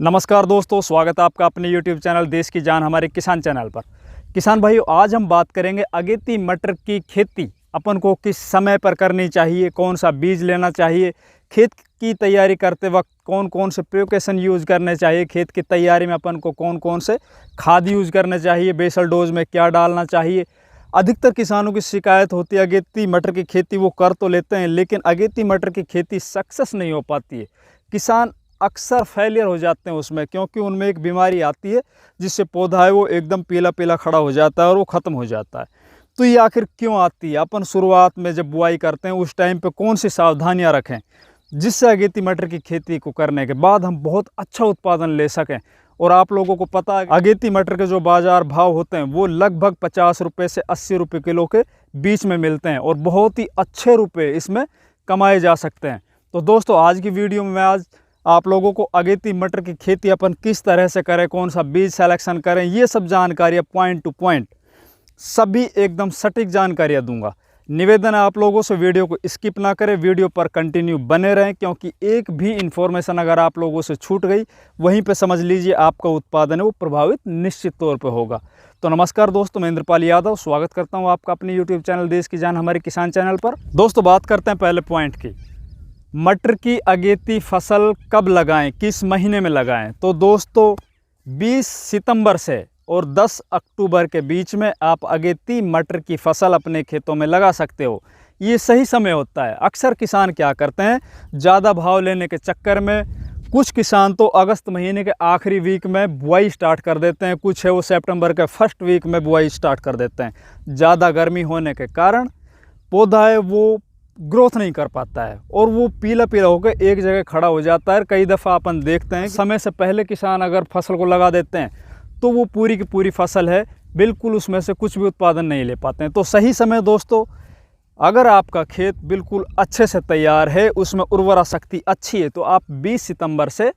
नमस्कार दोस्तों, स्वागत है आपका अपने YouTube चैनल देश की जान हमारे किसान चैनल पर। किसान भाइयों, आज हम बात करेंगे अगेती मटर की खेती अपन को किस समय पर करनी चाहिए, कौन सा बीज लेना चाहिए, खेत की तैयारी करते वक्त कौन कौन से प्रिकॉशन यूज़ करने चाहिए, खेत की तैयारी में अपन को कौन कौन से खाद यूज़ करने चाहिए, बेसल डोज में क्या डालना चाहिए। अधिकतर किसानों की शिकायत होती है अगेती मटर की खेती वो कर तो लेते हैं लेकिन अगेती मटर की खेती सक्सेस नहीं हो पाती है। किसान अक्सर फेलियर हो जाते हैं उसमें, क्योंकि उनमें एक बीमारी आती है जिससे पौधा है वो एकदम पीला पीला खड़ा हो जाता है और वो ख़त्म हो जाता है। तो ये आखिर क्यों आती है? अपन शुरुआत में जब बुआई करते हैं उस टाइम पे कौन सी सावधानियां रखें जिससे अगेती मटर की खेती को करने के बाद हम बहुत अच्छा उत्पादन ले सकें। और आप लोगों को पता है अगेती मटर के जो बाज़ार भाव होते हैं वो लगभग 50 रुपये से 80 रुपये किलो के बीच में मिलते हैं और बहुत ही अच्छे रुपये इसमें कमाए जा सकते हैं। तो दोस्तों, आज की वीडियो में मैं आज आप लोगों को अगेती मटर की खेती अपन किस तरह से करें, कौन सा बीज सेलेक्शन करें, ये सब जानकारियाँ पॉइंट टू पॉइंट सभी एकदम सटीक जानकारियाँ दूंगा। निवेदन है आप लोगों से वीडियो को स्किप ना करें, वीडियो पर कंटिन्यू बने रहें, क्योंकि एक भी इन्फॉर्मेशन अगर आप लोगों से छूट गई वहीं पे समझ लीजिए आपका उत्पादन है वो प्रभावित निश्चित तौर पे होगा। तो नमस्कार दोस्तों, मैं इंद्रपाल यादव स्वागत करता हूँ आपका अपने यूट्यूब चैनल देश की जान हमारे किसान चैनल पर। दोस्तों, बात करते हैं पहले पॉइंट की, मटर की अगेती फसल कब लगाएं, किस महीने में लगाएं। तो दोस्तों, 20 सितंबर से और 10 अक्टूबर के बीच में आप अगेती मटर की फसल अपने खेतों में लगा सकते हो। ये सही समय होता है। अक्सर किसान क्या करते हैं, ज़्यादा भाव लेने के चक्कर में कुछ किसान तो अगस्त महीने के आखिरी वीक में बुआई स्टार्ट कर देते हैं, कुछ है वो सितंबर के फर्स्ट वीक में बुआई स्टार्ट कर देते हैं। ज़्यादा गर्मी होने के कारण पौधा है वो ग्रोथ नहीं कर पाता है और वो पीला पीला होकर एक जगह खड़ा हो जाता है। कई दफ़ा अपन देखते हैं समय से पहले किसान अगर फसल को लगा देते हैं तो वो पूरी की पूरी फसल है बिल्कुल उसमें से कुछ भी उत्पादन नहीं ले पाते हैं। तो सही समय दोस्तों, अगर आपका खेत बिल्कुल अच्छे से तैयार है, उसमें उर्वरा शक्ति अच्छी है, तो आप 20 सितंबर से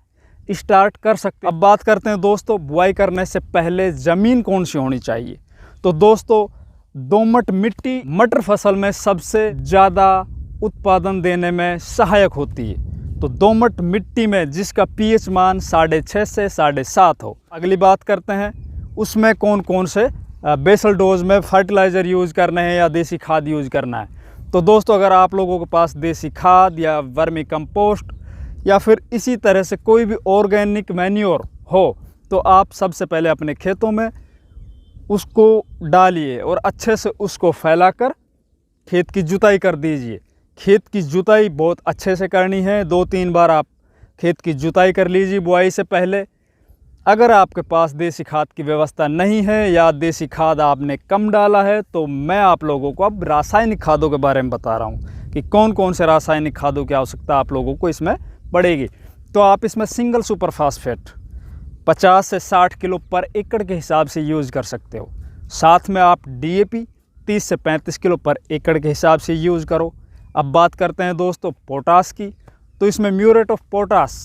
स्टार्ट कर सकते हैं। अब बात करते हैं दोस्तों, बुआई करने से पहले ज़मीन कौन सी होनी चाहिए। तो दोस्तों, दोमट मिट्टी मटर फसल में सबसे ज़्यादा उत्पादन देने में सहायक होती है। तो दोमट मिट्टी में जिसका पीएच मान 6.5 से 7.5 हो। अगली बात करते हैं उसमें कौन कौन से बेसल डोज में फर्टिलाइज़र यूज़ करने हैं या देसी खाद यूज़ करना है। तो दोस्तों, अगर आप लोगों के पास देसी खाद या वर्मी कंपोस्ट या फिर इसी तरह से कोई भी ऑर्गेनिक मैन्योर हो तो आप सबसे पहले अपने खेतों में उसको डालिए और अच्छे से उसको फैलाकर खेत की जुताई कर दीजिए। खेत की जुताई बहुत अच्छे से करनी है, 2-3 बार आप खेत की जुताई कर लीजिए बुआई से पहले। अगर आपके पास देसी खाद की व्यवस्था नहीं है या देसी खाद आपने कम डाला है तो मैं आप लोगों को अब रासायनिक खादों के बारे में बता रहा हूँ कि कौन कौन से रासायनिक खादों की आवश्यकता आप लोगों को इसमें पड़ेगी। तो आप इसमें सिंगल सुपर फास्फेट 50 से 60 किलो पर एकड़ के हिसाब से यूज़ कर सकते हो। साथ में आप DAP 30 से 35 किलो पर एकड़ के हिसाब से यूज़ करो। अब बात करते हैं दोस्तों पोटास की। तो इसमें म्यूरेट ऑफ पोटास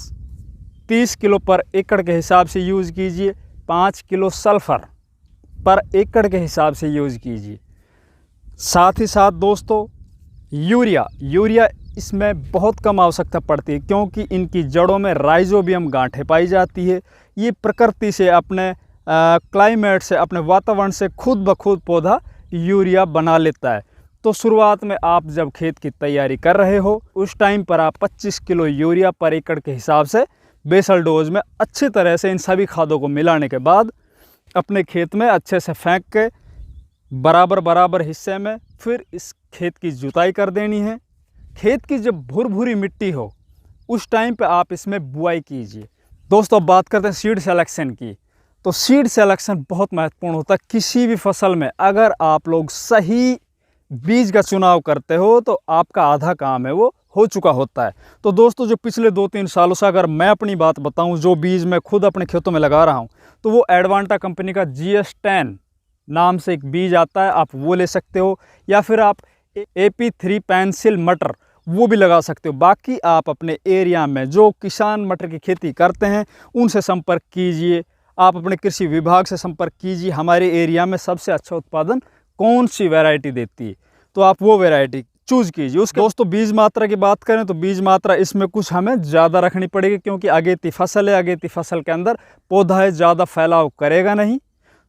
30 किलो पर एकड़ के हिसाब से यूज़ कीजिए। 5 किलो सल्फ़र पर एकड़ के हिसाब से यूज़ कीजिए। साथ ही साथ दोस्तों यूरिया इसमें बहुत कम आवश्यकता पड़ती है, क्योंकि इनकी जड़ों में राइजोबियम गांठें पाई जाती है। ये प्रकृति से अपने क्लाइमेट से, अपने वातावरण से खुद ब खुद पौधा यूरिया बना लेता है। तो शुरुआत में आप जब खेत की तैयारी कर रहे हो उस टाइम पर आप 25 किलो यूरिया पर एकड़ के हिसाब से बेसल डोज में अच्छी तरह से इन सभी खादों को मिलाने के बाद अपने खेत में अच्छे से फेंक के बराबर हिस्से में फिर इस खेत की जुताई कर देनी है। खेत की जब भुरभुरी मिट्टी हो उस टाइम पे आप इसमें बुआई कीजिए। दोस्तों, बात करते हैं सीड सेलेक्शन की। तो सीड सेलेक्शन बहुत महत्वपूर्ण होता है किसी भी फसल में। अगर आप लोग सही बीज का चुनाव करते हो तो आपका आधा काम है वो हो चुका होता है। तो दोस्तों, जो पिछले 2-3 सालों से अगर मैं अपनी बात बताऊं, जो बीज मैं खुद अपने खेतों में लगा रहा हूं, तो वो एडवांटा कंपनी का GS10 नाम से एक बीज आता है, आप वो ले सकते हो। या फिर आप AP3 पेंसिल मटर वो भी लगा सकते हो। बाकी आप अपने एरिया में जो किसान मटर की खेती करते हैं उनसे संपर्क कीजिए, आप अपने कृषि विभाग से संपर्क कीजिए, हमारे एरिया में सबसे अच्छा उत्पादन कौन सी वैरायटी देती है, तो आप वो वैरायटी चूज कीजिए। उसके दोस्तों बीज मात्रा की बात करें तो बीज मात्रा इसमें कुछ हमें ज़्यादा रखनी पड़ेगी, क्योंकि अगेती फसल है। अगेती फसल के अंदर पौधा है ज़्यादा फैलाव करेगा नहीं,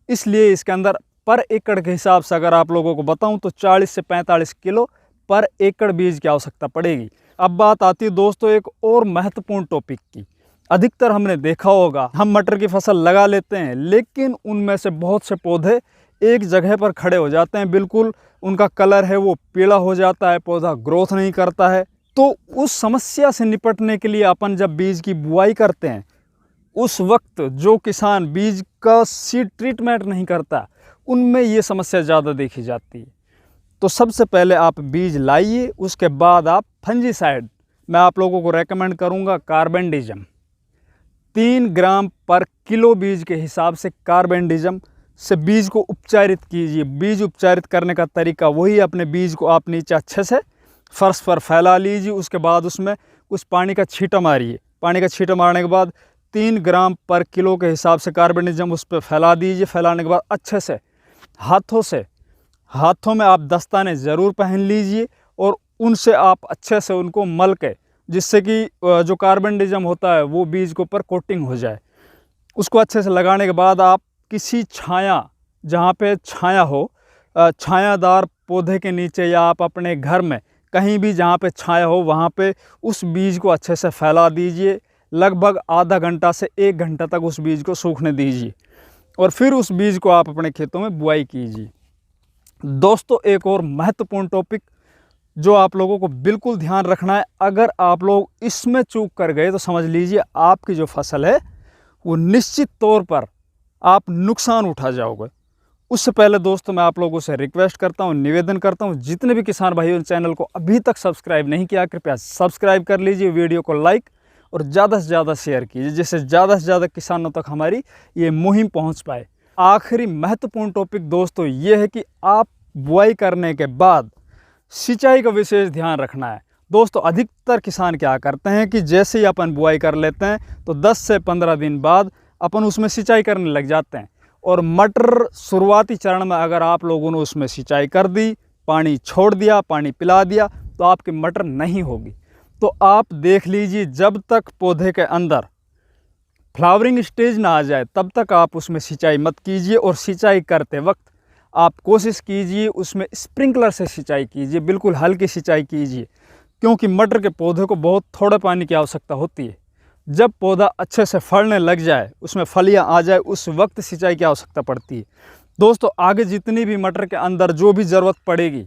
इसलिए इसके अंदर पर एकड़ के हिसाब से अगर आप लोगों को बताऊं तो 40 से 45 किलो पर एकड़ बीज की आवश्यकता पड़ेगी। अब बात आती है दोस्तों एक और महत्वपूर्ण टॉपिक की। अधिकतर हमने देखा होगा हम मटर की फसल लगा लेते हैं, लेकिन उनमें से बहुत से पौधे एक जगह पर खड़े हो जाते हैं, बिल्कुल उनका कलर है वो पीला हो जाता है, पौधा ग्रोथ नहीं करता है। तो उस समस्या से निपटने के लिए अपन जब बीज की बुआई करते हैं, उस वक्त जो किसान बीज का सीड ट्रीटमेंट नहीं करता, उनमें ये समस्या ज़्यादा देखी जाती है। तो सबसे पहले आप बीज लाइए, उसके बाद आप फंजीसाइड, मैं आप लोगों को रेकमेंड करूंगा कार्बेंडिज्म 3 ग्राम पर किलो बीज के हिसाब से कार्बेंडिज्म से बीज को उपचारित कीजिए। बीज उपचारित करने का तरीका वही, अपने बीज को आप नीचे अच्छे से फर्श पर फैला लीजिए, उसके बाद उसमें कुछ पानी का छींटा मारिए। पानी का छींटा मारने के बाद 3 ग्राम पर किलो के हिसाब से कार्बेंडिज्म उस पर फैला दीजिए। फैलाने के बाद अच्छे से हाथों में आप दस्ताने ज़रूर पहन लीजिए और उनसे आप अच्छे से उनको मल के, जिससे कि जो कार्बेंडिज्म होता है वो बीज के ऊपर कोटिंग हो जाए। उसको अच्छे से लगाने के बाद आप किसी छाया, जहाँ पे छाया हो, छायादार पौधे के नीचे या आप अपने घर में कहीं भी जहाँ पे छाया हो, वहाँ पे उस बीज को अच्छे से फैला दीजिए। लगभग आधा घंटा से 1 घंटा तक उस बीज को सूखने दीजिए और फिर उस बीज को आप अपने खेतों में बुआई कीजिए। दोस्तों एक और महत्वपूर्ण टॉपिक जो आप लोगों को बिल्कुल ध्यान रखना है, अगर आप लोग इसमें चूक कर गए तो समझ लीजिए आपकी जो फसल है वो निश्चित तौर पर आप नुकसान उठा जाओगे। उससे पहले दोस्तों मैं आप लोगों से रिक्वेस्ट करता हूं, निवेदन करता हूं, जितने भी किसान भाइयों चैनल को अभी तक सब्सक्राइब नहीं किया, कृपया सब्सक्राइब कर लीजिए, वीडियो को लाइक और ज़्यादा से ज़्यादा शेयर कीजिए, जिससे ज़्यादा से ज़्यादा किसानों तक हमारी ये मुहिम पहुँच पाए। आखिरी महत्वपूर्ण टॉपिक दोस्तों ये है कि आप बुआई करने के बाद सिंचाई का विशेष ध्यान रखना है। दोस्तों अधिकतर किसान क्या करते हैं कि जैसे ही अपन बुआई कर लेते हैं तो 10 से 15 दिन बाद अपन उसमें सिंचाई करने लग जाते हैं, और मटर शुरुआती चरण में अगर आप लोगों ने उसमें सिंचाई कर दी, पानी छोड़ दिया, पानी पिला दिया, तो आपकी मटर नहीं होगी। तो आप देख लीजिए जब तक पौधे के अंदर फ्लावरिंग स्टेज ना आ जाए तब तक आप उसमें सिंचाई मत कीजिए, और सिंचाई करते वक्त आप कोशिश कीजिए उसमें स्प्रिंकलर से सिंचाई कीजिए, बिल्कुल हल्की सिंचाई कीजिए, क्योंकि मटर के पौधे को बहुत थोड़े पानी की आवश्यकता होती है। जब पौधा अच्छे से फलने लग जाए, उसमें फलियां आ जाए, उस वक्त सिंचाई की आवश्यकता पड़ती है। दोस्तों आगे जितनी भी मटर के अंदर जो भी ज़रूरत पड़ेगी,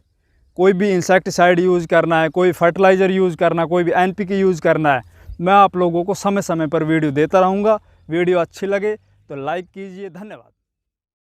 कोई भी इंसेक्टिसाइड यूज़ करना है, कोई फर्टिलाइज़र यूज़ करना है, कोई भी NPK यूज़ करना है, मैं आप लोगों को समय समय पर वीडियो देता रहूँगा। वीडियो अच्छी लगे तो लाइक कीजिए। धन्यवाद।